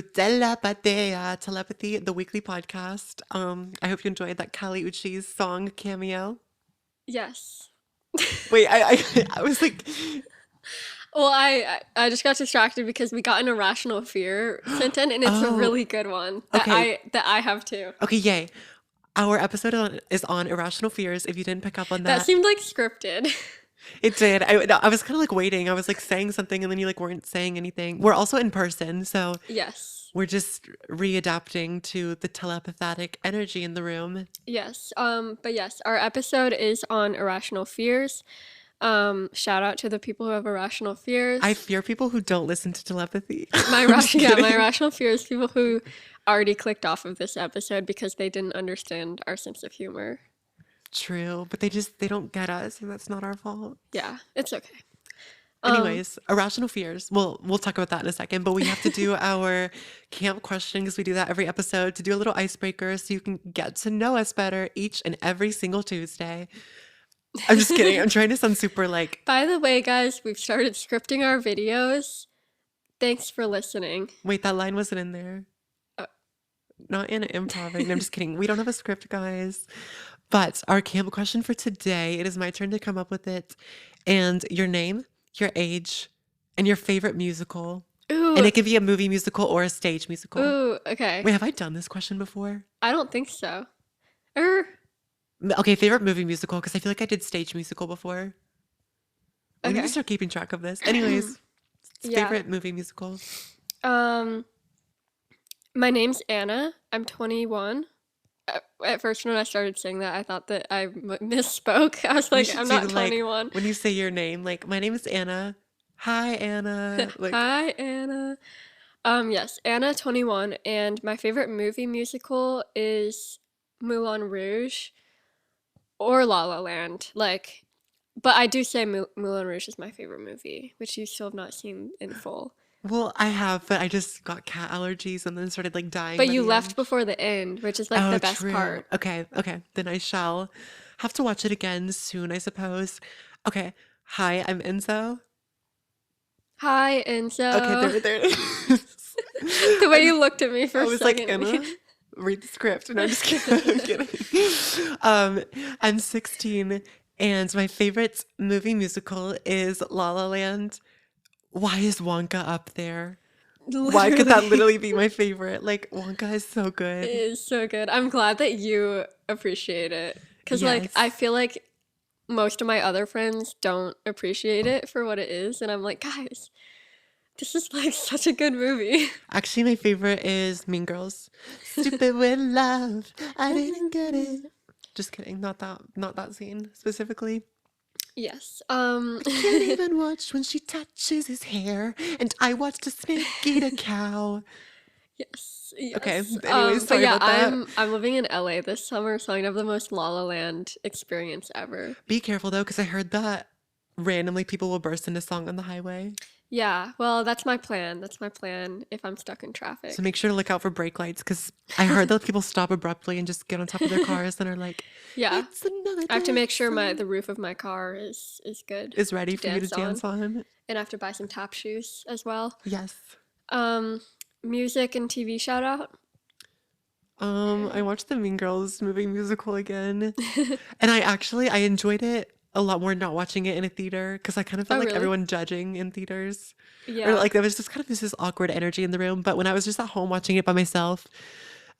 to Telepathy, the weekly podcast. I hope you enjoyed that Kali Uchi's song cameo. Yes. Wait, I was like, Well, I just got distracted because we got an irrational fear sent in, and it's a oh, really good one that okay, I have too. okay, yay. Our episode is on irrational fears. If you didn't pick up on That that, seemed like scripted. it did. I was kind of like waiting. I was like saying something, and then you like weren't saying anything. We're also in person, so Yes. we're just readapting to the telepathic energy in the room. Yes. But yes, our episode is on irrational fears. Shout out to the people who have irrational I fears. fear people who don't listen to telepathy. My I'm just my kidding. irrational fears people who already clicked off of this episode because they didn't understand our sense of humor. True, but they don't get us, and that's not our fault. Yeah, it's okay. Um, Anyways, irrational fears. Well, we'll talk about that in a second, but we have to do our camp question because we do that every episode to do a little icebreaker so you can get to know us better each and every single Tuesday. I'm just kidding. I'm trying to sound super like, by the way, guys, we've started scripting our videos. Thanks for listening. wait, that line wasn't in there. Uh, Not in improving. I'm just kidding. We don't have a script, guys. But our camp question for today, it is my turn to come up with it. And your name, your age, and your favorite musical. And Ooh, it can be a movie musical or a stage musical. okay. Wait, have I done this question before? I don't think so. Er, Okay, favorite movie musical, because I feel like I did stage musical before. We need to okay. start keeping track of this. Anyways, Yeah. favorite movie musical. Um, my name's Anna. I'm 21. At first, when I started saying that, I thought that I misspoke. I was You like, should I'm do not like 21. when you say your name, like my name is Anna. Hi, Anna. Like, Hi, Anna. Yes, Anna 21, and my favorite movie musical is Moulin Rouge or La La Land. Like, but I do say Moulin Rouge is my favorite movie, which you still have not seen in full. well, I have, but I just got cat allergies and then started like dying But by you the left end. before the end, which is like Oh, the best true. part. Okay, okay. Then I shall have to watch it again soon, I suppose. Okay. Hi, I'm Enzo. Hi, Okay, Enzo. there it is. The way I, you looked at me for I a was like, second. Anna, read the script. And I'm just kidding. I'm kidding. I'm 16, and my favorite movie musical is La La Land. Why is Wonka up there? Why could that Literally, literally be my favorite? Like, Wonka is so it good. is so good. I'm glad that you appreciate it. Because, like, I Yes. feel like most of my other friends don't appreciate it for what it is. And I'm like, guys, this is like such a good movie. Actually, my favorite is Mean Girls. Stupid with love, I didn't get it. Just kidding, not that scene specifically. Yes. I can't even watch when she touches his hair, and I watched a snake eat a cow. Yes. Okay, Yes. anyways, But sorry yeah, about that. I'm living in LA this summer, so I'm gonna have the most La La Land experience ever. Be careful though, because I heard that randomly people will burst into song on the highway. Yeah, well, that's my plan. That's my plan if I'm stuck in So traffic. make sure to look out for brake lights, because I heard that people stop abruptly and just get on top of their cars and are like, Yeah, "It's another I have to day." make sure the roof of my car is good Is ready to for you to dance on, dance on. and I have to buy some tap shoes as well. Yes. Um, music and TV shout out. I watched the Mean Girls movie musical again, and I enjoyed it a lot more not watching it in a theater because I kind of felt Oh, like really? everyone judging in theaters, or Yeah. like there was just kind of this awkward energy in the room. But when I was just at home watching it by myself,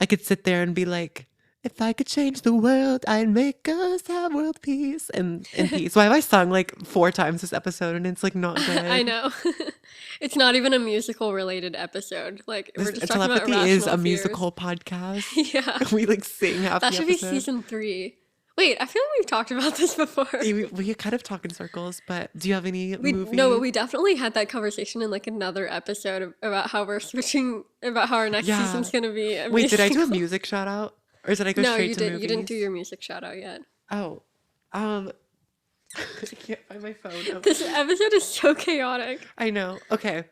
I could sit there and be like, "If I could change the world, I'd make us have world peace and peace." Why have I sung like 4 times this episode and it's like not I good? know. It's not even a musical related episode. Like This we're just talking about telepathy is irrational a fears. musical podcast. Yeah. We like sing half That the should be episode. season 3. Wait, I feel like we've talked about this before. We kind of talk in circles, but do you have any We no, but movie? we definitely had that conversation in like another episode about how we're switching about how our next Yeah. season's gonna be a Wait, did I do a musical. music shout out? Or did I go No, straight you to did. You didn't do movies? your music shout out yet. Oh, um, I can't find my phone. Oh, This episode is so chaotic. I know. Okay.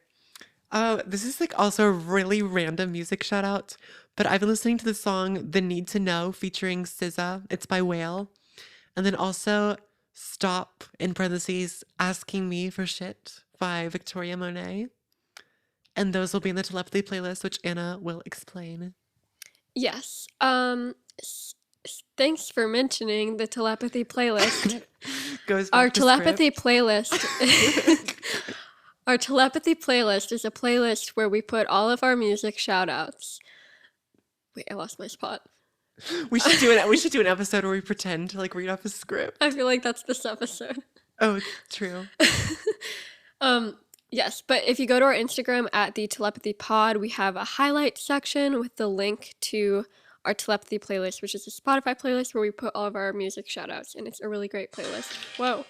This is like also a really random music shout out, but I've been listening to the song "The Need to Know" featuring SZA. It's by Whale, and then also "Stop" in parentheses asking me for shit by Victoria Monet. And those will be in the telepathy playlist, which Anna will explain. Yes. Thanks for mentioning the telepathy playlist. Goes Our back to telepathy script. playlist. Our telepathy playlist is a playlist where we put all of our music shout outs. Wait, I lost my spot. We should do an episode where we pretend to like read off a I script. feel like that's this episode. Oh, true. um, yes, but if you go to our Instagram at the Telepathy Pod, we have a highlight section with the link to our telepathy playlist, which is a Spotify playlist where we put all of our music shoutouts, and it's a really great playlist. Whoa.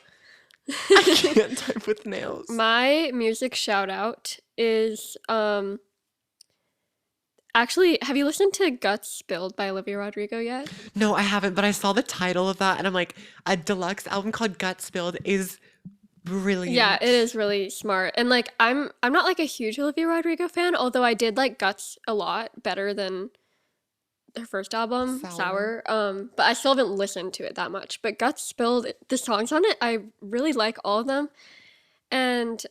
I can't type with nails. My music shoutout is actually, have you listened to Guts Spilled by Olivia Rodrigo yet? No, I haven't, but I saw the title of that and I'm like, a deluxe album called Gut Spilled is Yeah, brilliant. it is really smart. And like I'm not like a huge Olivia Rodrigo fan, although I did like Guts a lot better than her first album, Sour. Sour. But I still haven't listened to it that much. But Guts Spilled, the songs on it, I really like all of them. And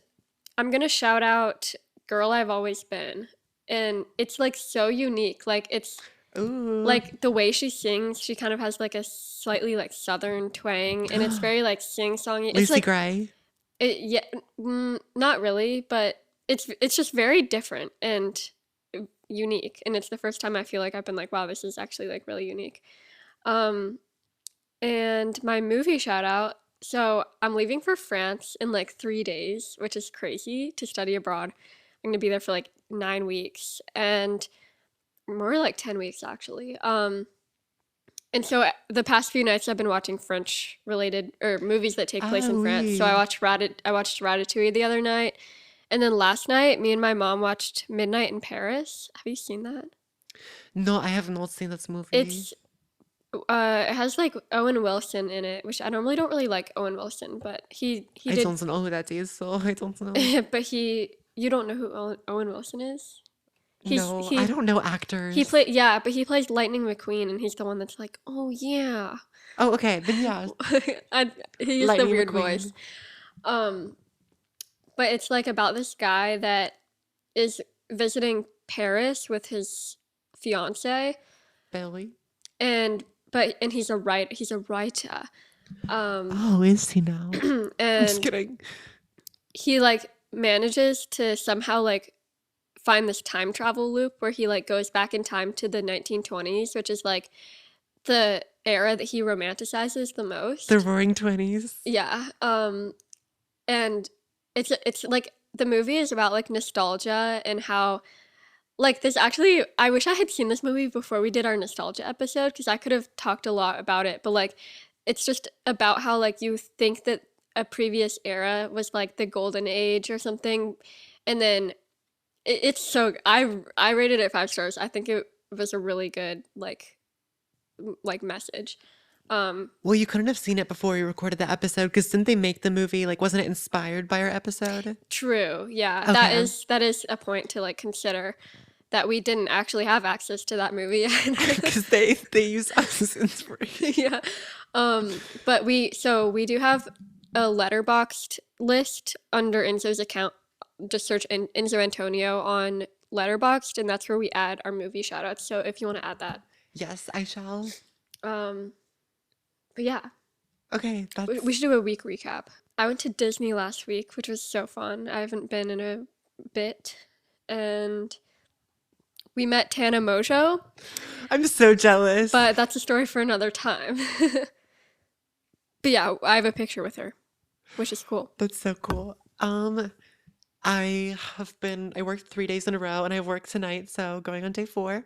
I'm gonna shout out Girl I've Always Been. And it's like so unique. Like it's Ooh. like the way she sings, she kind of has like a slightly like southern twang and it's very like sing-songy. It's Lucy like Gray. yeah, not really, but it's just very different and unique. And it's the first time I feel like I've been like, wow, this is actually like really unique. Um, and my movie shout out. So I'm leaving for France in like 3 days, which is crazy to study abroad. I'm gonna be there for like 9 weeks and more like 10 weeks actually. And so the past few nights I've been watching French related or movies that take place Ah, in France. So oui. I watched Ratatouille the other night, and then last night me and my mom watched Midnight in Paris. Have you seen that? No, I have not seen this movie. It's it has like Owen Wilson in it, which I normally don't really like Owen Wilson, but he I did. don't know who that is, so I don't know. But he you don't know who Owen Wilson is? He's No, I don't know he actors. play yeah, but he plays Lightning McQueen, and he's the one that's like, oh yeah. Oh, okay, then yeah, He used the Lightning weird voice. McQueen. Um, but it's like about this guy that is visiting Paris with his fiance, Billy. and he's a writer. Um, Oh, is he now? I'm just and kidding. he like manages to somehow like find this time travel loop where he like goes back in time to the 1920s, which is like the era that he romanticizes the The most. Roaring Twenties. Yeah. And it's like the movie is about like nostalgia and how like this actually I wish I had seen this movie before we did our nostalgia episode because I could have talked a lot about it, but like it's just about how like you think that a previous era was like the golden age or something, and then it's so I rated it 5 stars. I think it was a really good like message. Um, Well, you couldn't have seen it before we recorded the episode because didn't they make the movie? Like, wasn't it inspired by our episode? True. Yeah, Okay. that is a point to like consider that we didn't actually have access to that movie yet. Because they use us as inspiration. Yeah. But we do have a letterboxed list under Enzo's account. Just search Enzo Antonio on Letterboxd, and that's where we add our movie shoutouts. So if you want to add that. Yes, I shall. Um, but yeah, Okay, we that's should do a week recap. I went to Disney last week, which was so fun. I haven't been in a bit. And we met Tana Mojo, I'm so jealous. but that's a story for another time. But yeah, I have a picture with her, which is cool. That's so cool. I worked 3 days in a row and I worked tonight, so going on day four.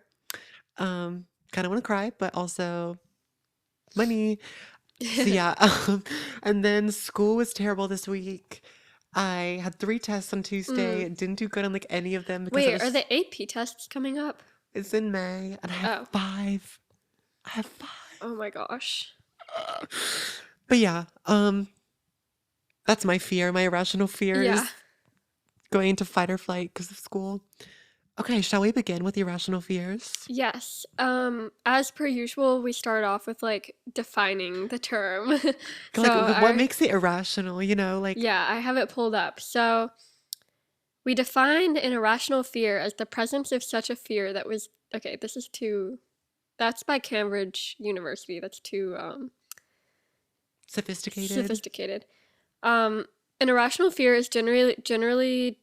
Kind of want to cry, but also money. So yeah, and then school was terrible this week. I had 3 tests on Mm. Tuesday. Didn't do good on like any of them because Wait, are the AP tests coming up? it's in May and I have Oh, 5. I have 5. oh my gosh. But yeah, that's my fear. My irrational fear Yeah. is going into fight or flight because of school. Okay, shall we begin with irrational fears? Yes. As per usual, we start off with like defining the term. So Like, what our makes it irrational? You know, like, yeah, I have it pulled up. So We defined an irrational fear as the presence of such a fear that was okay. This is too. That's by Cambridge University. That's too Sophisticated. sophisticated. Um, an irrational fear is generally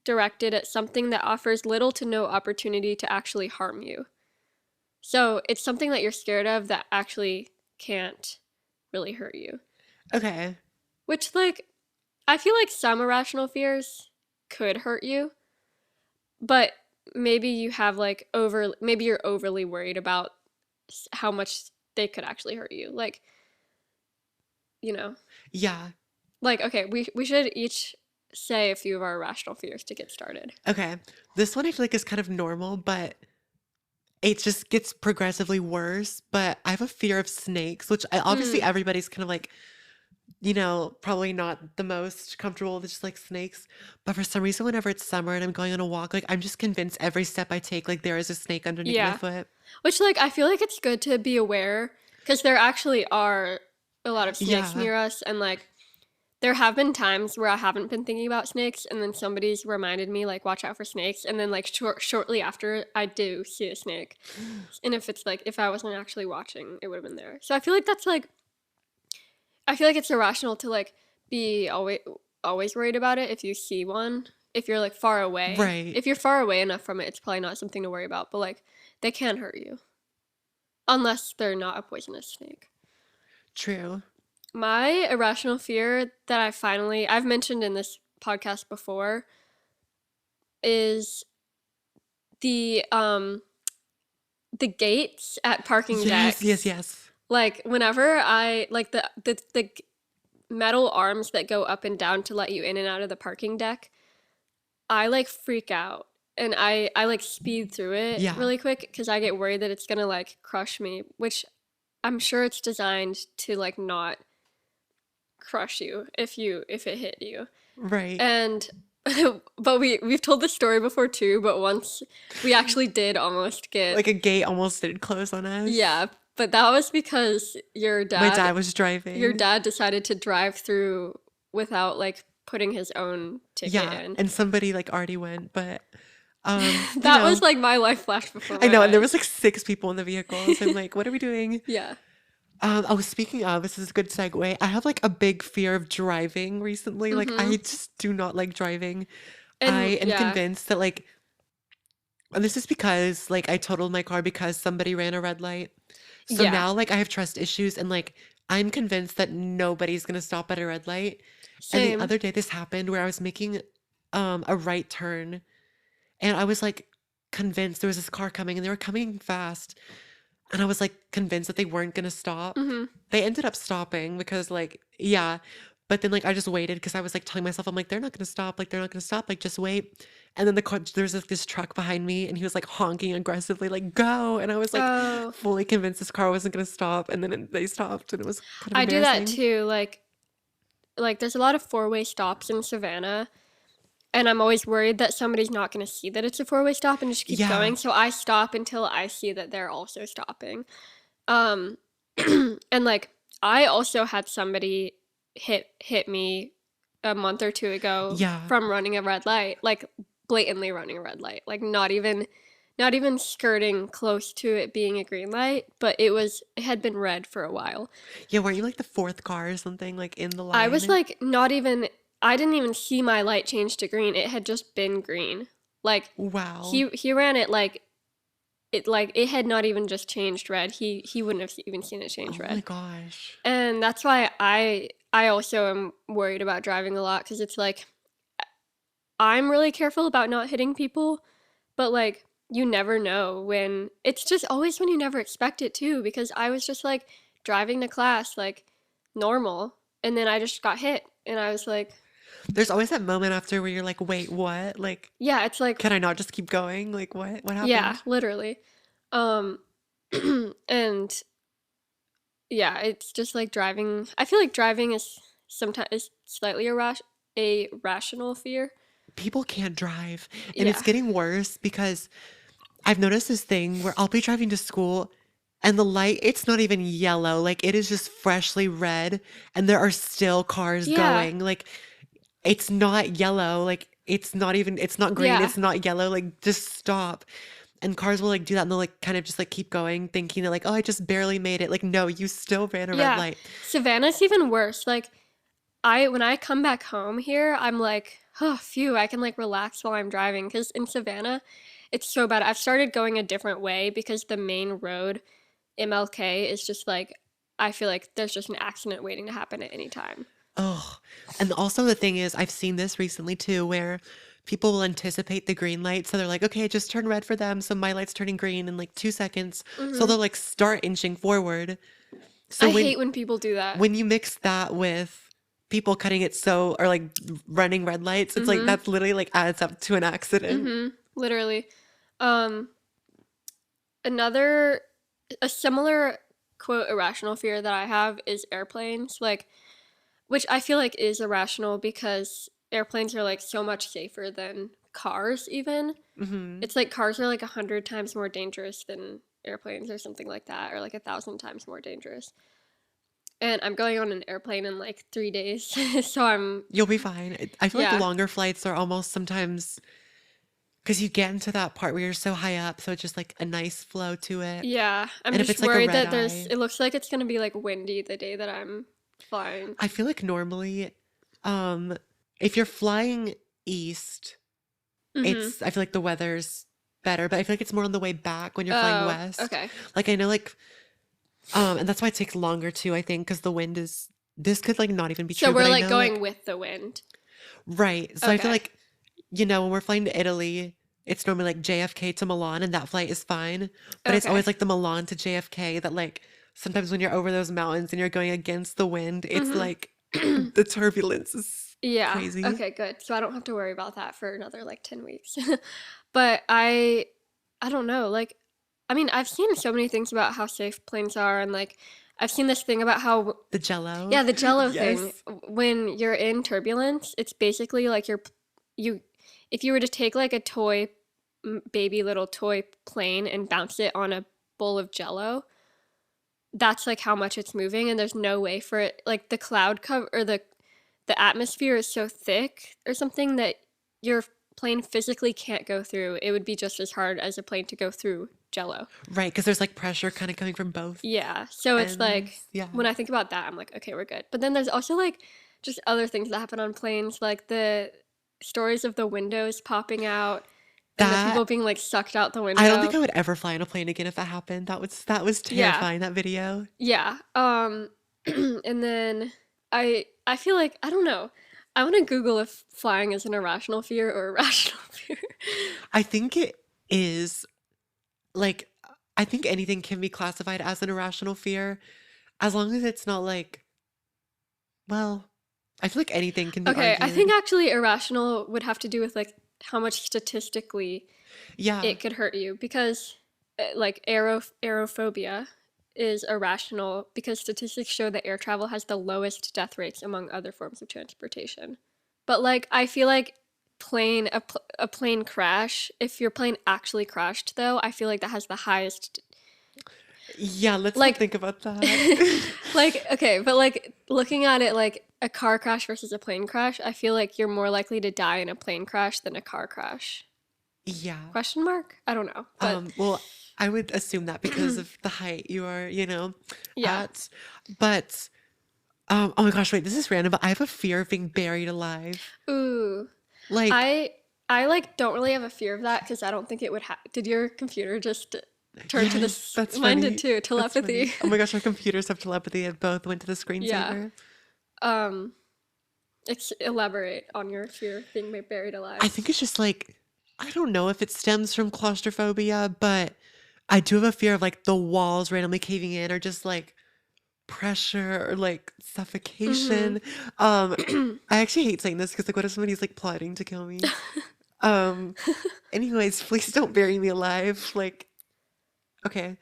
directed at something that offers little to no opportunity to actually harm you. So it's something that you're scared of that actually can't really hurt you. Okay. Which, like, I feel like some irrational fears could hurt you, but maybe you have like maybe you're overly worried about how much they could actually hurt you. Like, you know, Yeah. like, okay, we should each say a few of our irrational fears to get started. Okay. This one I feel like is kind of normal, but it just gets progressively worse. But I have a fear of snakes, which obviously Mm, everybody's kind of like, probably not the most comfortable with just like snakes. But for some reason, whenever it's summer and I'm going on a walk, like I'm just convinced every step I take, like there is a snake underneath my yeah. foot. Which, like, I feel like it's good to be aware because there actually are a lot of snakes Yeah. near us, and like, there have been times where I haven't been thinking about snakes, and then somebody's reminded me, like, watch out for snakes, and then, like, shortly after, I do see a snake. And if it's like, if I wasn't actually watching, it would have been there. So I feel like that's like, I feel like it's irrational to, like, be always worried about it if you see one. If you're, like, far away. Right. If you're far away enough from it, it's probably not something to worry about, but, like, they can hurt you. Unless they're not a poisonous snake. True. My irrational fear that I've mentioned in this podcast before is the um the gates at parking Yes, yes, decks. yes. Like whenever I like the metal arms that go up and down to let you in and out of the parking deck, I like freak out and I like speed through it Yeah. really quick because I get worried that it's gonna like crush me, which I'm sure it's designed to like not crush you if it hit you. Right. And but we've told this story before too, but once we actually did almost get Like a gate almost did close on us. yeah, but that was because My dad was your driving. dad decided to drive through without like putting his own ticket Yeah, in. and somebody like already went, but That was like my life flashed before I my know, and there eyes. was like six people in the vehicle. So I'm like, what are we doing? Yeah. Oh, speaking of, this is a good segue. I have like a big fear of driving recently. Like, Mhm. I just do not like driving. And I am yeah. convinced that like, and this is because like I totaled my car because somebody ran a red light. So Yeah. now like I have trust issues and like I'm convinced that nobody's gonna stop at a red light. And the Same. other day this happened where I was making a right turn and I was like convinced there was this car coming and they were coming fast. And I was like convinced that they weren't gonna stop. Mhm. They ended up stopping because like, yeah. But then like I just waited because I was like telling myself, I'm like, they're not gonna stop, like they're not gonna stop, like just wait. And then there's like this truck behind me and he was like honking aggressively, like go. And I was like Oh, fully convinced this car wasn't gonna stop. And then they stopped and it was kind of I do that embarrassing. too. Like there's a lot of four-way stops in Savannah, and I'm always worried that somebody's not going to see that it's a four-way stop and just keep Yeah. going. So I stop until I see that they're also stopping. Um, and like I also had somebody hit me a month or two ago Yeah. from running a red light, like blatantly running a red light, like not even skirting close to it being a green light, but it had been red for a while. Yeah, weren't you like the fourth car or something like in the I was line? like not even I didn't even see my light change to green. It had just been green. Like Wow. he ran it like it had not even just changed red. He wouldn't have even seen it change Oh my red. gosh. And that's why I also am worried about driving a lot cuz it's like I'm really careful about not hitting people, but like you never know when it's just always when you never expect it too because I was just like driving to class like normal and then I just got hit and I was like There's always that moment after where you're like, wait, what? Like, yeah, it's like can I not just keep going? Like, what? What yeah, happened? literally. Um and yeah, it's just like driving. I feel like driving is sometimes is slightly a rational fear. People can't drive. And it's Yeah. getting worse because I've noticed this thing where I'll be driving to school and the light, it's not even yellow. Like, it is just freshly red and there are still cars Yeah. going. Like, it's not yellow. Like it's not green, Yeah. it's not yellow. Like just stop. And cars will like do that and they'll like kind of just like keep going, thinking that like, oh, I just barely made it. Like, no, you still ran a red Yeah. light. Savannah's even worse. Like when I come back home here, I'm like, oh, phew, I can like relax while I'm driving. Because in Savannah, it's so bad. I've started going a different way because the main road, MLK, is just like, I feel like there's just an accident waiting to happen at any time. Oh, and also the thing is, I've seen this recently too, where people will anticipate the green light. So they're like, okay, just turn red for them. So my light's turning green in like 2 seconds. So Hmm. they'll like start inching forward. So I hate when people do that. when you mix that with people cutting it so or like running red lights, it's like Hmm. that's literally like adds up to an accident. Hmm. Literally. Um, another, a similar quote irrational fear that I have is airplanes. Like, which I feel like is irrational because airplanes are like so much safer than cars, even. Hmm. It's like cars are like 100 times more dangerous than airplanes or something like that, or like 1,000 times more dangerous. And I'm going on an airplane in like 3 days. So You'll be fine. I feel like yeah, longer flights are almost sometimes because you get into that part where you're so high up, so it's just like a nice flow to it. yeah. I'm And if just it's like a worried red that eye, it looks like it's going to be like windy the day that I'm flying. I feel like normally, um, if you're flying east, Mm-hmm. I feel like the weather's better, but I feel like it's more on the way back when you're flying Oh, west. okay. Like I know like and that's why it takes longer too, I think, because the wind is this could like not even be So true, but we're I like know going like with the wind. right. So I feel Okay. like, when we're flying to Italy, it's normally like JFK to Milan and that flight is fine. But it's always Okay. like the Milan to JFK that like sometimes when you're over those mountains and you're going against the wind, it's like Mm-hmm. the turbulence is Yeah. crazy. Okay, good. So I don't have to worry about that for another like 10 weeks. But I don't know. Like I mean, I've seen so many things about how safe planes are and like I've seen this thing about how The jello. yeah, the jello thing. Yes. When you're in turbulence, it's basically like you if you were to take like a toy baby little toy plane and bounce it on a bowl of jello, that's like how much it's moving and there's no way for it like the cloud cover or the atmosphere is so thick or something that your plane physically can't go through. It would be just as hard as a plane to go through jello. Right, because there's like pressure kind of coming from both Yeah. So it's like ends. Yeah. when I think about that, I'm like, okay, we're good. But then there's also like just other things that happen on planes, like the stories of the windows popping out and the That people being like sucked out the I don't think window. I would ever fly on a plane again if that happened. That was Yeah. terrifying, that video. Yeah. And then I feel like I don't know. I want to Google if flying is an irrational fear or a rational fear. I think it is like I think anything can be classified as an irrational fear as long as it's not like, well, I feel like anything can be Okay, I think argued. actually irrational would have to do with like how much statistically Yeah. it could hurt you because like aerophobia is irrational because statistics show that air travel has the lowest death rates among other forms of transportation. But like I feel like a plane crash, if your plane actually crashed though, I feel like that has the highest Yeah, let's not like think about that. like okay, but like looking at it like a car crash versus a plane crash, I feel like you're more likely to die in a plane crash than a car crash. Yeah. Question mark? I don't know, but Well, I would assume that because of the height you are, yeah. at. But oh my gosh, wait, this is random, but I have a fear of being buried alive. Ooh. Like, I I like don't really have a fear of that because I don't think it would Did your computer just turn to yes, this? that's Mine did funny. too. That's funny. Telepathy. Oh my gosh, our computers have telepathy and both went to the Yeah. screensaver. Um. Elaborate on your fear of being buried I alive. think it's just like, I don't know if it stems from claustrophobia, but I do have a fear of like the walls randomly caving in or just like pressure or like Mm-hmm. suffocation. Um, I actually hate saying this because like what if somebody's like plotting to kill me? Um, anyways, please don't bury me alive. Like, okay.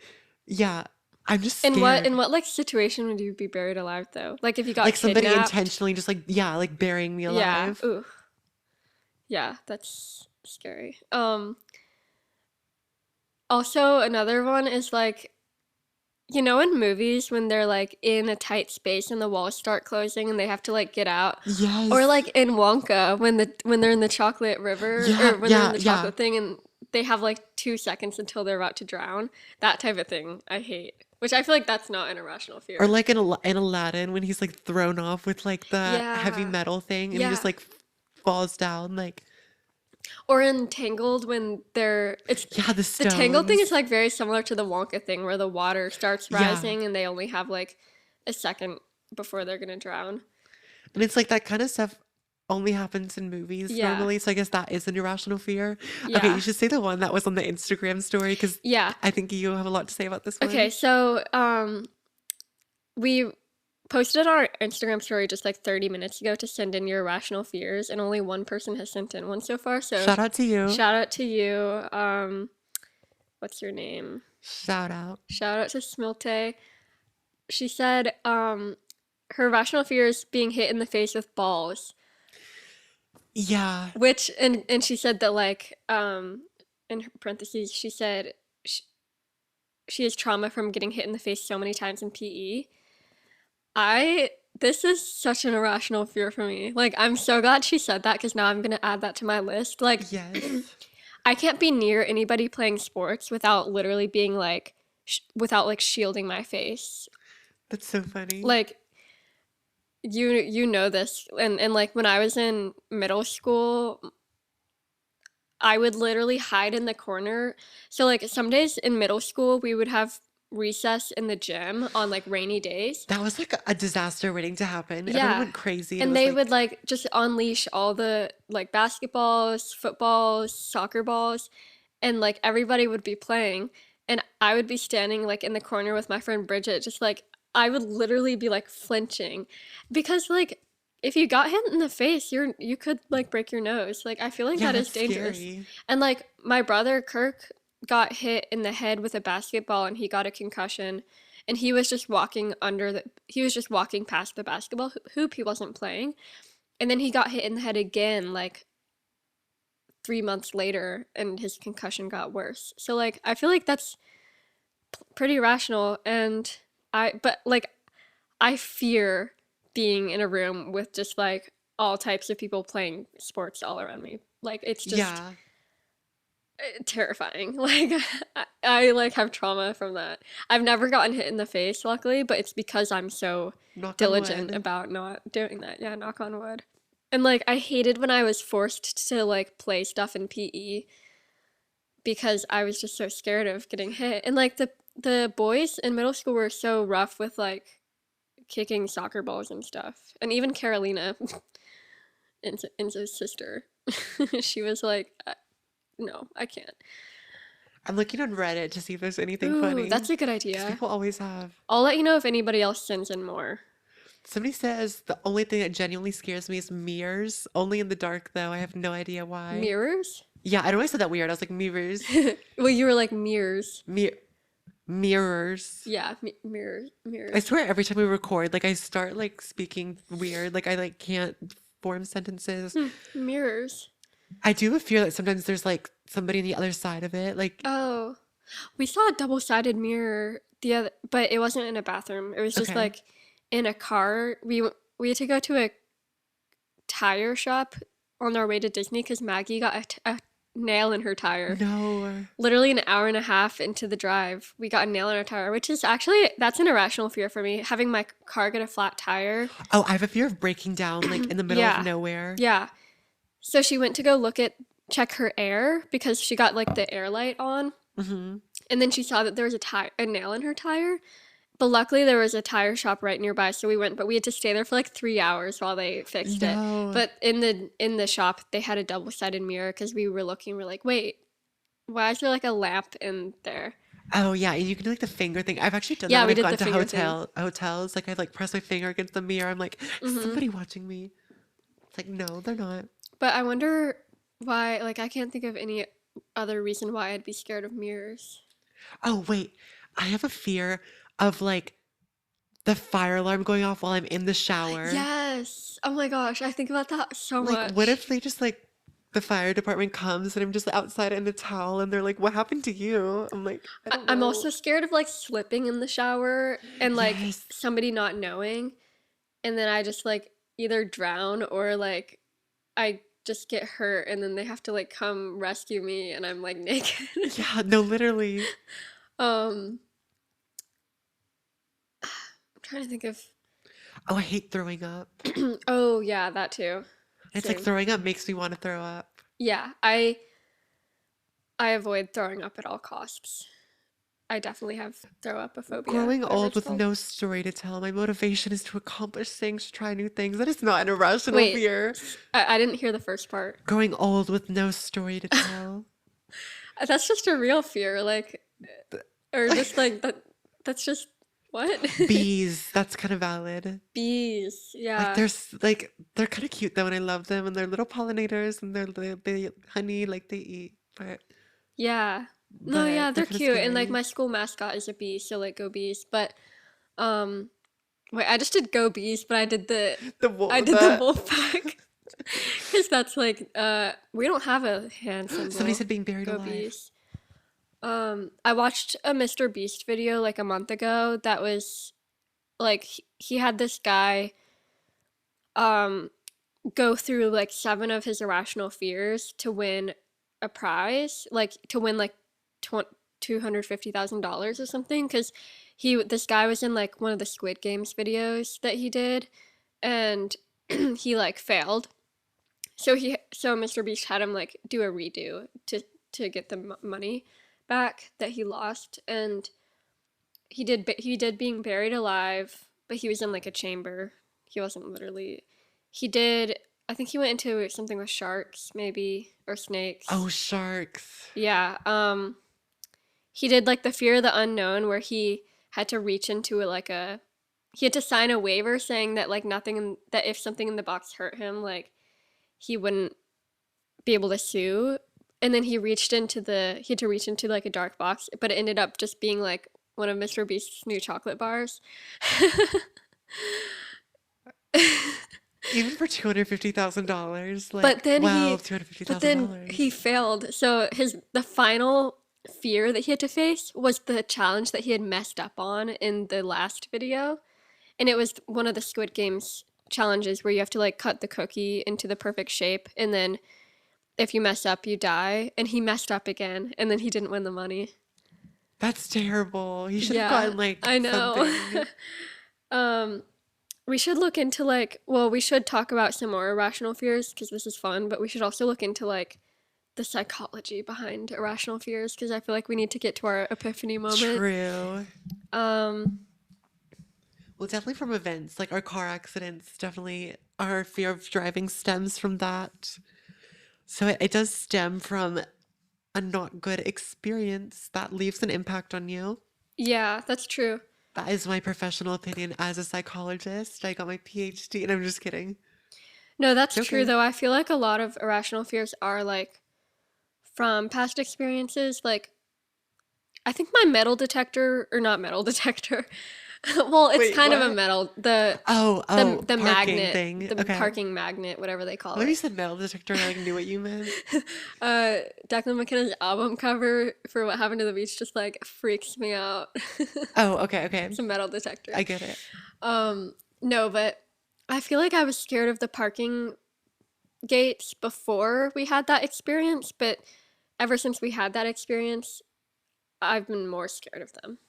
Yeah, I'm just In scared. what like situation would you be buried alive though? Like if you got Like somebody kidnapped? intentionally just like, yeah, like burying me Yeah. alive. Ooh. Yeah, that's scary. Also another one is like You know, in movies when they're like in a tight space and the walls start closing and they have to like get out, or Yes. like in Wonka when they're in the chocolate river Yeah, or when they're in yeah, the yeah. chocolate thing and they have like 2 seconds until they're about to drown. That type of thing I hate. Which I feel like that's not an irrational Or fear. like in Aladdin when he's like thrown off with like the heavy Yeah. metal thing and he just Yeah. like falls down like Or in Tangled when they're it's yeah, the the Tangled thing is stones. like very similar to the Wonka thing where the water starts Yeah. rising and they only have like a second before they're gonna drown. And it's like that kind of stuff only happens in movies Yeah. normally. So I guess that is an irrational fear. Okay, you Yeah. should say the one that was on the Instagram story because Yeah. I think you have a lot to say about this Okay, one. so we posted our Instagram story just like 30 minutes ago to send in your irrational fears, and only one person has sent in one so far. So Shout out to you. shout out to you. What's your name? Shout out. Shout out to Smilte. She said her irrational fear is being hit in the face with balls, Yeah, which and she said that like in her parentheses she said she has trauma from getting hit in the face so many times in PE. I This is such an irrational fear for me. Like I'm so glad she said that because now I'm gonna add that to my list. Like yes. I can't be near anybody playing sports without literally being like without like shielding my face. That's so funny. Like you know this and like when I was in middle school, I would literally hide in the corner. So like some days in middle school we would have recess in the gym on like rainy days. That was like a disaster waiting to happen. Everyone Yeah. went crazy and it And was they like, would like just unleash all the like basketballs, footballs, soccer balls, and like everybody would be playing. And I would be standing like in the corner with my friend Bridget, just like I would literally be like flinching because like if you got hit in the face, you could like break your nose. Like I feel like yeah, that is that's dangerous. scary. And like my brother Kirk got hit in the head with a basketball and he got a concussion and he was just walking past the basketball hoop. He wasn't playing. And then he got hit in the head again like 3 months later and his concussion got worse. So like I feel like that's pretty rational and but like I fear being in a room with just like all types of people playing sports all around me. Like it's just Yeah. terrifying. Like I like have trauma from that. I've never gotten hit in the face, luckily, but it's because I'm so Knock on diligent wood. about not doing that. Yeah, knock on wood. And like I hated when I was forced to like play stuff in PE because I was just so scared of getting hit. And like the boys in middle school were so rough with like kicking soccer balls and stuff. And even Carolina, Enzo's sister, she was like, no, I can't. I'm looking on Reddit to see if there's anything Ooh, that's funny. a good Because idea. people always have. I'll let you know if anybody else sends in more. Somebody says the only thing that genuinely scares me is mirrors. Only in the dark, though. I have no idea why. Mirrors? Yeah, I know I said that weird. I was like, mirrors. Well, you were like mirrors. Mir- mirrors. Yeah, mirrors, I mirrors. swear every time we record, like I start like speaking weird. Like I like can't form sentences. Mirrors. I do have a fear that sometimes there's like somebody on the other side of it. Like, Oh, we saw a double-sided mirror the other, but it wasn't in a bathroom. It was just okay. like in a car. We had to go to a tire shop on our way to Disney because Maggie got a nail in her tire. No. Literally an hour and a half into the drive, we got a nail in our tire, which is actually that's an irrational fear for me. Having my car get a flat tire. Oh, I have a fear of breaking down like in the middle of Yeah, nowhere. yeah. So she went to go check her air because she got like the air light on, Hmm. and then she saw that there was a nail in her tire. But luckily there was a tire shop right nearby, so we went, but we had to stay there for like 3 hours while they fixed it. No. But in the shop they had a double-sided mirror because we were looking, we're like, wait, why is there like a lamp in there? Oh yeah, and you can do like the finger thing. I've actually done that Yeah, when we I've did gone the to finger thing. hotels. Like I like press my finger against the mirror. I'm like, is Hmm. somebody watching me? It's like, no, they're not. But I wonder why, like, I can't think of any other reason why I'd be scared of mirrors. Oh wait, I have a fear of like the fire alarm going off while I'm in the shower. Yes. Oh my gosh, I think about that so Like, what much. if they just like the fire department comes and I'm just outside in a towel and they're like, "What happened to you?" I'm like, "I don't I'm know." also scared of like slipping in the shower and like Yes. somebody not knowing, and then I just like either drown or like I just get hurt and then they have to like come rescue me and I'm like naked. Yeah, no, literally. um I'm trying to think of Oh, I hate throwing up. oh yeah, that too. It's like Same. throwing up makes me want to throw up. Yeah, I avoid throwing up at all costs. I definitely have throw up a phobia, Growing whatever old it's with called. no story to tell, my motivation is to accomplish things, to try new things. That is not an irrational Wait, fear. I didn't hear the first part. Growing old with no story to tell. That's just a real fear, like, or just like that. That's just what? Bees, that's kind of valid. Bees, Like yeah, they're kind of cute though, and I love them, and they're little pollinators, and they honey like they eat, yeah. No, yeah, but they're they're kind of cute, and like scary. my school mascot is a bee, so like go bees. But um, wait, I just did go bees, but The I wo- did the the wolf pack because that's like we don't have a hand somebody symbol. said being buried Go alive. bees. I watched a Mr. Beast video like a month ago that was like he had this guy um go through like seven of his irrational fears to win a prize, like to win like $250,000 or something. Because this guy was in like one of the Squid Games videos that he did, and he like failed. So Mr. Beast had him like do a redo to get the money back that he lost, and he did being buried alive, but he was in like a chamber. He wasn't literally. He did. I think he went into something with sharks, maybe, or Oh, snakes. sharks. Yeah. He did like the fear of the unknown, where he had to reach into like a. He had to sign a waiver saying that like that if something in the box hurt him, like he wouldn't be able to sue. And then he had to reach into like a dark box, but it ended up just being like one of Mr. Beast's new chocolate bars. Even for $250,000, but like, then well, he two hundred fifty but thousand then he dollars. failed. So the final fear that he had to face was the challenge that he had messed up on in the last video. And it was one of the Squid Games challenges where you have to like cut the cookie into the perfect shape, and then if you mess up you die, and he messed up again and then he didn't win the money. That's terrible. He should have Yeah, gotten like I know. something. um we should look into like, well, we should talk about some more irrational fears because this is fun, but we should also look into like the psychology behind irrational fears because I feel like we need to get to our epiphany moment. True. Um, Well, definitely from events, like our car accidents, definitely our fear of driving stems from that. So it does stem from a not good experience that leaves an impact on you. yeah, that's true. That is my professional opinion as a psychologist. I got my PhD, and I'm just kidding. No, that's true Okay. though. I feel like a lot of irrational fears are like from past experiences. Like, I think my metal detector, or not metal detector, well, it's Wait, kind of a what? metal, the Parking magnet, thing. the Okay. parking magnet, whatever they I call thought you it. said metal detector, and I like knew what you meant. Declan McKenna's album cover for What Happened to the Beach just like freaks me out. Oh, okay, okay. It's a metal detector. I get it. No, but I feel like I was scared of the parking gates before we had that experience, but ever since we had that experience, I've been more scared of them.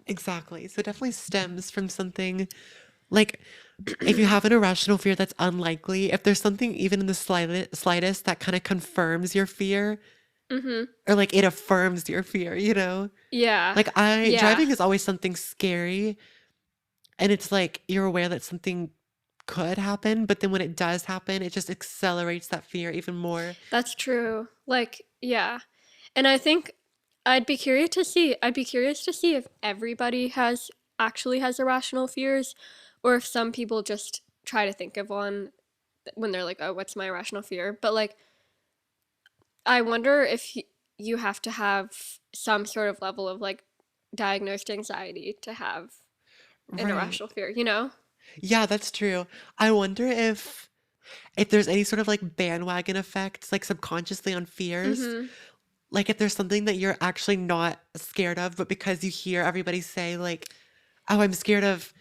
Exactly. So it definitely stems from something like if you have an irrational fear that's unlikely, if there's something even in the slightest that kind of confirms your fear Mm-hmm. or like it affirms your fear, you know? Yeah. Like I Yeah. driving is always something scary and it's like you're aware that something could happen, but then when it does happen, it just accelerates that fear even more. That's true. Like, yeah. And I think I'd be curious to see if everybody actually has irrational fears, or if some people just try to think of one when they're like, "Oh, what's my irrational fear?" But like, I wonder if you have to have some sort of level of like diagnosed anxiety to have an Right. irrational fear, you know? Yeah, that's true. I wonder if If there's any sort of like bandwagon effects, like subconsciously on fears, Mm-hmm. like if there's something that you're actually not scared of, but because you hear everybody say like, "Oh, I'm scared of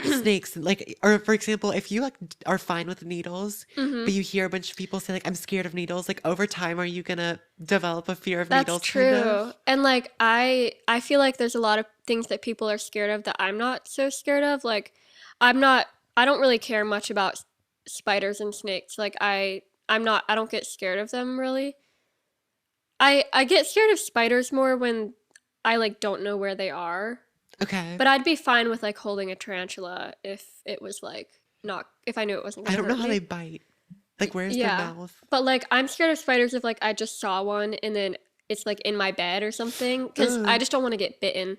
snakes," like, or for example, if you like are fine with needles, Mm-hmm. but you hear a bunch of people say like, "I'm scared of needles," like over time, are you gonna develop a fear of That's needles, kind true. of? And like I feel like there's a lot of things that people are scared of that I'm not so scared of. Like I'm not I don't really care much about spiders and snakes. Like I don't get scared of them really. I get scared of spiders more when I like don't know where they are. Okay. But I'd be fine with like holding a tarantula if it was like not if I knew it wasn't I going to don't know hurt how they me. bite. Like, where's their Yeah. mouth? But like I'm scared of spiders if like I just saw one and then it's like in my bed or something cuz I Ugh. just don't want to get bitten.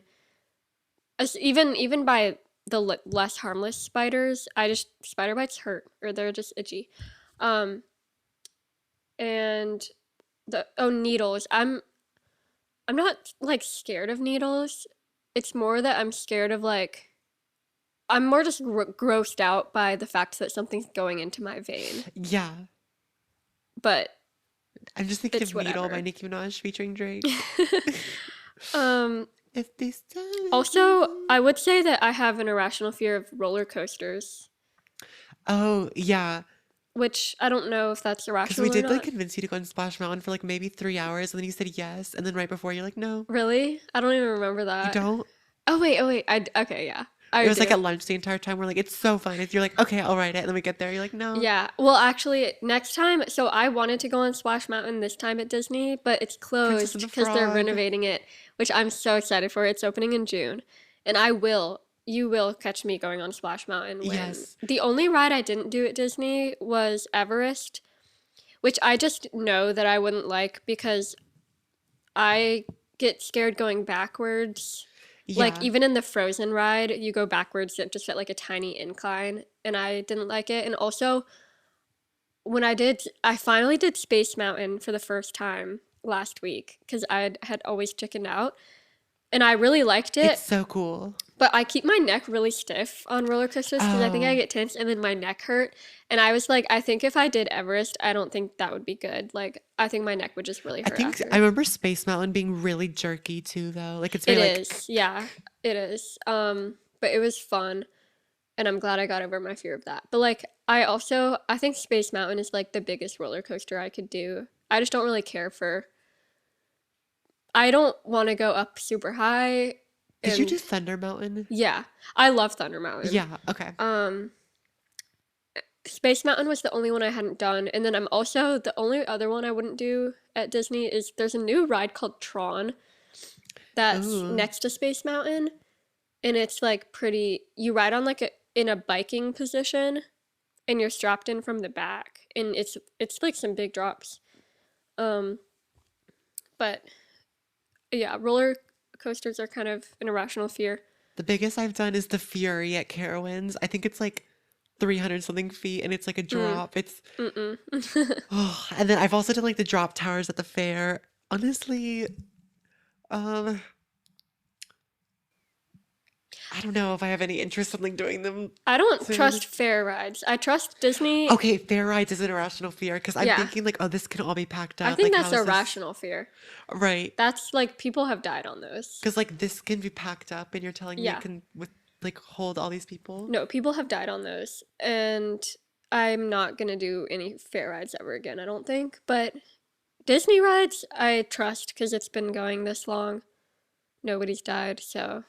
Even by the less harmless spiders, I just spider bites hurt or they're just itchy. Um and the needles. I'm not like scared of needles. It's more that I'm scared of like I'm more just grossed out by the fact that something's going into my vein. Yeah. But I'm just thinking it's of Needle by whatever. Nicki Minaj featuring Drake. um If this time. Also, I would say that I have an irrational fear of roller coasters, Oh, yeah. which I don't know if that's Because we irrational or did like not. convince you to go on Splash Mountain for like maybe 3 hours, and then you said yes, and then right before you're like, no, Really? I don't even remember you that. don't. Oh wait. Okay, yeah. It I was like do. at lunch the entire time. We're like, it's so fun. If you're like, okay, I'll write it, and then we get there, you're like, no. Yeah. Well, actually, next time, so I wanted to go on Splash Mountain this time at Disney, but it's Princess and closed the because they're Frog. renovating it, which I'm so excited for. It's opening in June. And you will catch me going on Splash Mountain when Yes. the only ride I didn't do at Disney was Everest, which I just know that I wouldn't like because I get scared going backwards. Like Yeah. even in the Frozen ride, you go backwards just at like a tiny incline, and I didn't like it. And also, I finally did Space Mountain for the first time last week because I had always chickened out, and I really liked It's it. so cool. But I keep my neck really stiff on roller coasters because I think I Oh, get tense and then my neck hurt. And I was like, I think if I did Everest, I don't think that would be good. Like, I think my neck would just really I hurt think I after. remember Space Mountain being really jerky too, though. Like it's It very like, is, yeah, it is. But it was fun, and I'm glad I got over my fear of that. But like, I think Space Mountain is like the biggest roller coaster I could do. I just don't really care for. I don't want to go up super high, did you do and Thunder Mountain? yeah, I love Thunder Mountain. Yeah. Okay. Um, Space Mountain was the only one I hadn't done, and then I'm also the only other one I wouldn't do at Disney is there's a new ride called Tron that's Ooh. next to Space Mountain, and it's like pretty. You ride on like in a biking position, and you're strapped in from the back, and it's like some big drops. Um, but yeah, roller coasters are kind of an irrational fear. The biggest I've done is the Fury at Carowinds. I think it's like 300 something feet and it's like a Mm, drop. It's mm-mm. oh, and then I've also done like the drop towers at the fair. Honestly, um I don't know if I have any interest in like doing them I don't soon. trust fair rides. I trust Disney. Okay, fair rides is an irrational fear because I'm Yeah, thinking like, oh, this can all be packed I up. think Like, that's how is a this rational fear. right? That's like people have died on those. Because like this can be packed up, and you're telling me it Yeah. can with like hold all these people. No, people have died on those. And I'm not going to do any fair rides ever again, I don't think. But Disney rides, I trust because it's been going this long. Nobody's died. So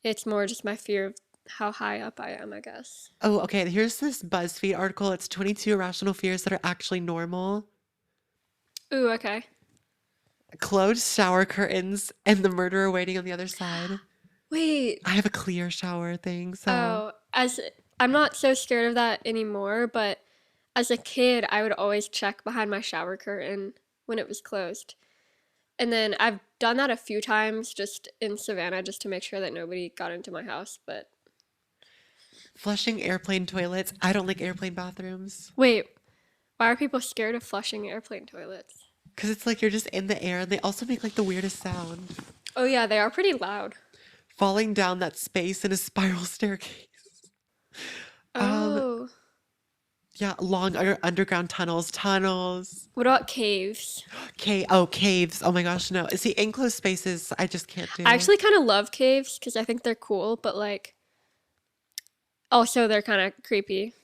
it's more just my fear of how high up I am, I guess. Oh, okay. Here's this BuzzFeed article. It's 22 irrational fears that are actually normal. Ooh, okay. Closed shower curtains and the murderer waiting on the other side. Wait. I have a clear shower thing, so Oh, as I'm not so scared of that anymore, but as a kid, I would always check behind my shower curtain when it was closed. And then I've done that a few times just in Savannah just to make sure that nobody got into my house. But flushing airplane toilets. I don't like airplane bathrooms wait, why are people scared of flushing airplane toilets? because it's like you're just in the air and they also make like the weirdest sound. Oh, yeah, they are pretty loud. Falling down that space in a spiral staircase. Um, Oh, Yeah, long underground tunnels, tunnels. What about caves? Caves. Oh my gosh, no. See, enclosed spaces, I just can't I do. actually kind of love caves because I think they're cool, but like also they're kind of creepy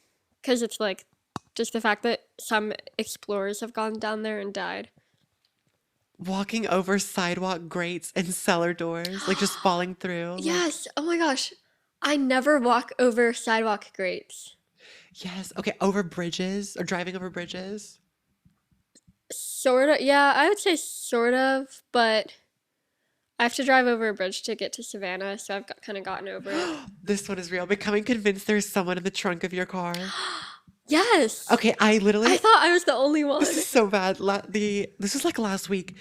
because it's like just the fact that some explorers have gone down there and died. Walking over sidewalk grates and cellar doors, like just falling through. Like, Yes. Oh my gosh. I never walk over sidewalk grates. yes. Okay, over bridges or driving over bridges. Sort of. Yeah, I would say sort of, but I have to drive over a bridge to get to Savannah, so I've kind of gotten over it. This one is real. Becoming convinced there's someone in the trunk of your car. Yes. Okay, I I literally, thought I was the only this one. is so bad. This was like last week.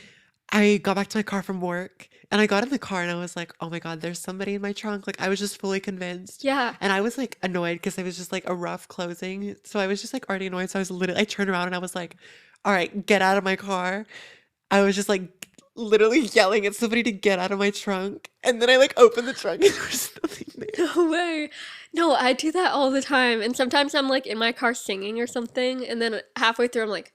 I got back to my car from work and I got in the car and I was like, oh my God, there's somebody in my trunk. Like I was just fully convinced. Yeah. And I was like annoyed because it was just like a rough closing. So I was just like already annoyed. So I turned around and I was like, all right, get out of my car. I was just like literally yelling at somebody to get out of my trunk. And then I like opened the trunk and there was nothing there. No way. No, I do that all the time. And sometimes I'm like in my car singing or something, and then halfway through I'm like,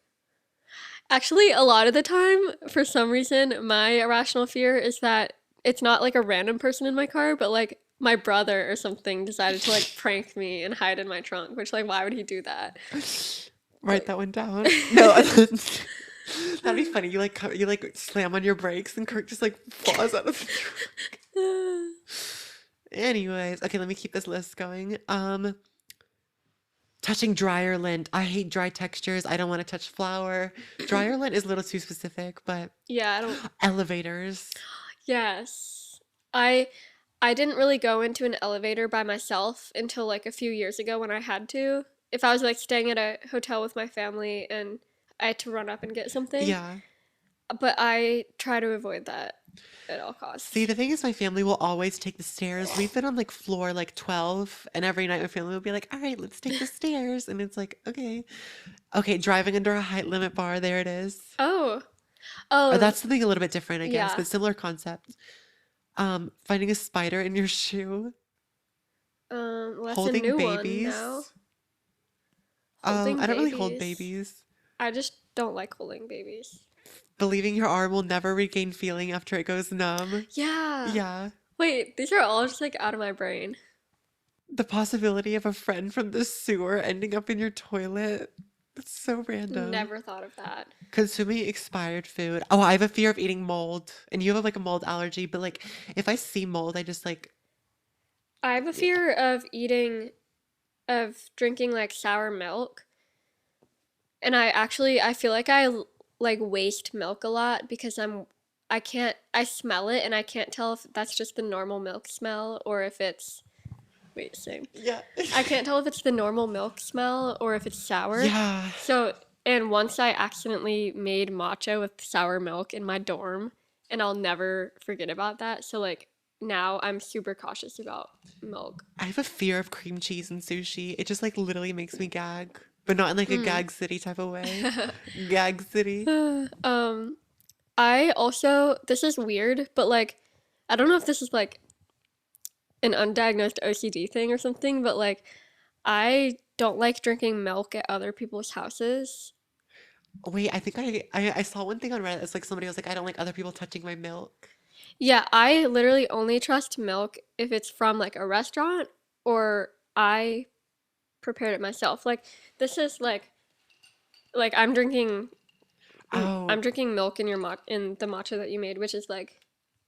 actually, a lot of the time, for some reason, my irrational fear is that it's not like a random person in my car, but like my brother or something decided to like prank me and hide in my trunk, which like why would he do that? Write But that one down. No, that'd be funny. You like slam on your brakes and Kirk just like falls out of the truck. Anyways, okay, let me keep this list going. Touching dryer lint. I hate dry textures. I don't want to touch flour. Dryer lint is a little too specific, but yeah, I don't. elevators. Yes. I I didn't really go into an elevator by myself until like a few years ago when I had to. If I was like staying at a hotel with my family and I had to run up and get something, Yeah. but I try to avoid that at all See, costs. the thing is, my family will always take the stairs. We've been on like floor like 12, and every night my family will be like, all right, let's take the stairs. And it's like, okay. Okay, driving under a height limit bar. There it is. Oh. Or Oh, that's something a little bit different, I guess, yeah. but similar concept. Finding a spider in your shoe, Well, that's a holding new one now. babies. Holding I don't really hold babies. babies. I just don't like holding babies. Believing your arm will never regain feeling after it goes numb. Yeah. Yeah. Wait, these are all just like out of my brain. The possibility of a friend from the sewer ending up in your toilet. That's so random. Never thought of that. Consuming expired food. Oh, I have a fear of eating mold. And you have like a mold allergy, but like if I see mold, I just like, I have a yeah. fear of drinking like sour milk. And I feel like like waste milk a lot because I can't I smell it and I can't tell if that's just the normal milk smell or if it's wait, same. Yeah. I can't tell if it's the normal milk smell or if it's sour. Yeah. So, and once I accidentally made matcha with sour milk in my dorm, and I'll never forget about that. So, like, now I'm super cautious about milk. I have a fear of cream cheese and sushi. It just like literally makes me gag, but not in like a Mm. gag city type of way. Gag city. um, I also, this is weird, but like, I don't know if this is like an undiagnosed OCD thing or something, but like, I don't like drinking milk at other people's houses. Wait, I think I saw one thing on Reddit. It's like somebody was like, I don't like other people touching my milk. Yeah, I literally only trust milk if it's from like a restaurant or I prepared it myself. Like this is like I'm Oh, drinking milk in in the matcha that you made, which is like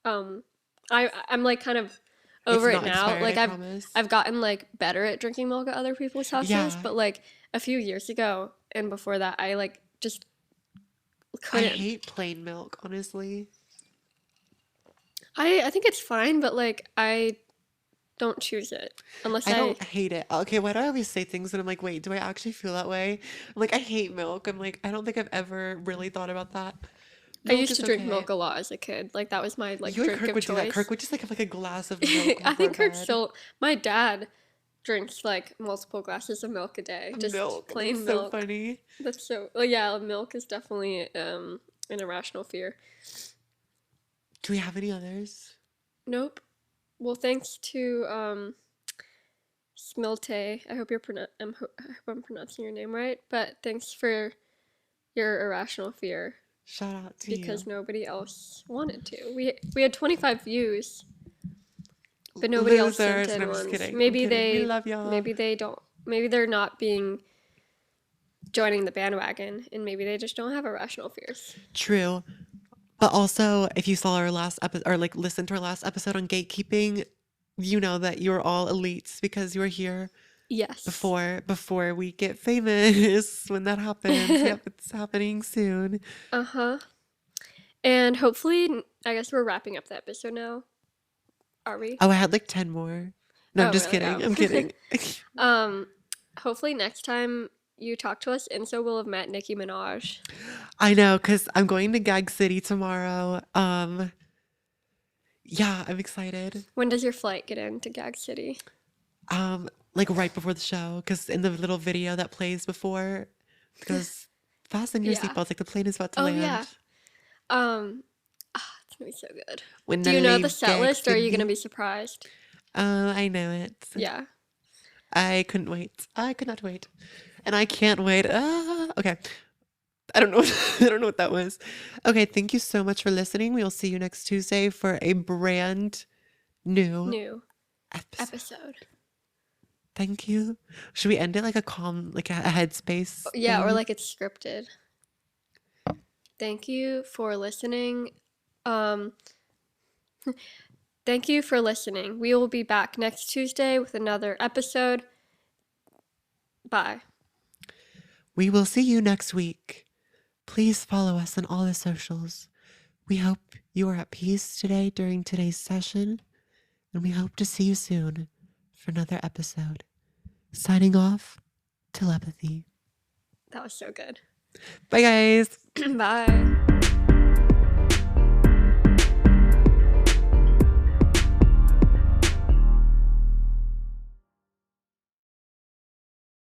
um I'm like kind of it's over it not now. expired, I Like promise. I've gotten like better at drinking milk at other people's houses, Yeah. but like a few years ago and before that I like just I couldn't. hate plain milk, honestly. I think it's fine, but like I don't choose it unless I I don't hate it. Okay, why do I always say things and I'm like, wait, do I actually feel that way? I'm like, I hate milk. I'm like, I don't think I've ever really thought about that. I Milk used is to drink okay. milk a lot as a kid. Like that was my like You and drink Kirk of would do that. Kirk choice. would just like have like a glass of milk I before think Kirk bed. still my dad drinks like multiple glasses of milk a day. Just Milk. That's plain so milk. funny. That's so well, yeah, milk is definitely an irrational fear. Do we have any others? Nope. Well, thanks to Smilte. I hope I hope I'm pronouncing your name right. But thanks for your irrational fear Shout out to because you. nobody else wanted to. We had 25 views, but nobody else sent Losers. No, in I'm just ones. kidding. I'm kidding. We love y'all. Maybe they don't. Maybe they're not being joining the bandwagon, and maybe they just don't have irrational fears. True. But also, if you saw our last episode or like listened to our last episode on gatekeeping, you know that you're all elites because you were here Yes. before we get famous when that happens. Yep, it's happening soon. Uh-huh. And hopefully, I guess we're wrapping up the episode now. Are we? Oh, I had like 10 more. No, I'm Oh, just really? kidding. Oh. I'm kidding. Hopefully next time you talk to us, Enzo will have met Nicki Minaj. I know, because I'm going to Gag City tomorrow. Yeah, I'm excited. When does your flight get into Gag City? Like right before the show, because in the little video that plays before, because fasten your Yeah. seatbelts, like the plane is about to Oh, land. yeah. It's gonna be so good. When Do you know the leave set Gag list, or are you gonna City. be surprised? I know it. Yeah. I couldn't wait. I could not wait. And I can't wait. Okay. I don't know. I don't know what that was. Okay, thank you so much for listening. We will see you next Tuesday for a brand new episode. Thank you. Should we end it like a calm, like a headspace? Yeah, or thing? like it's scripted. Thank you for listening. Thank you for listening. We will be back next Tuesday with another episode. Bye. We will see you next week. Please follow us on all the socials. We hope you are at peace today during today's session, and we hope to see you soon for another episode. Signing off, Telepathy. That was so good. Bye, guys. Bye.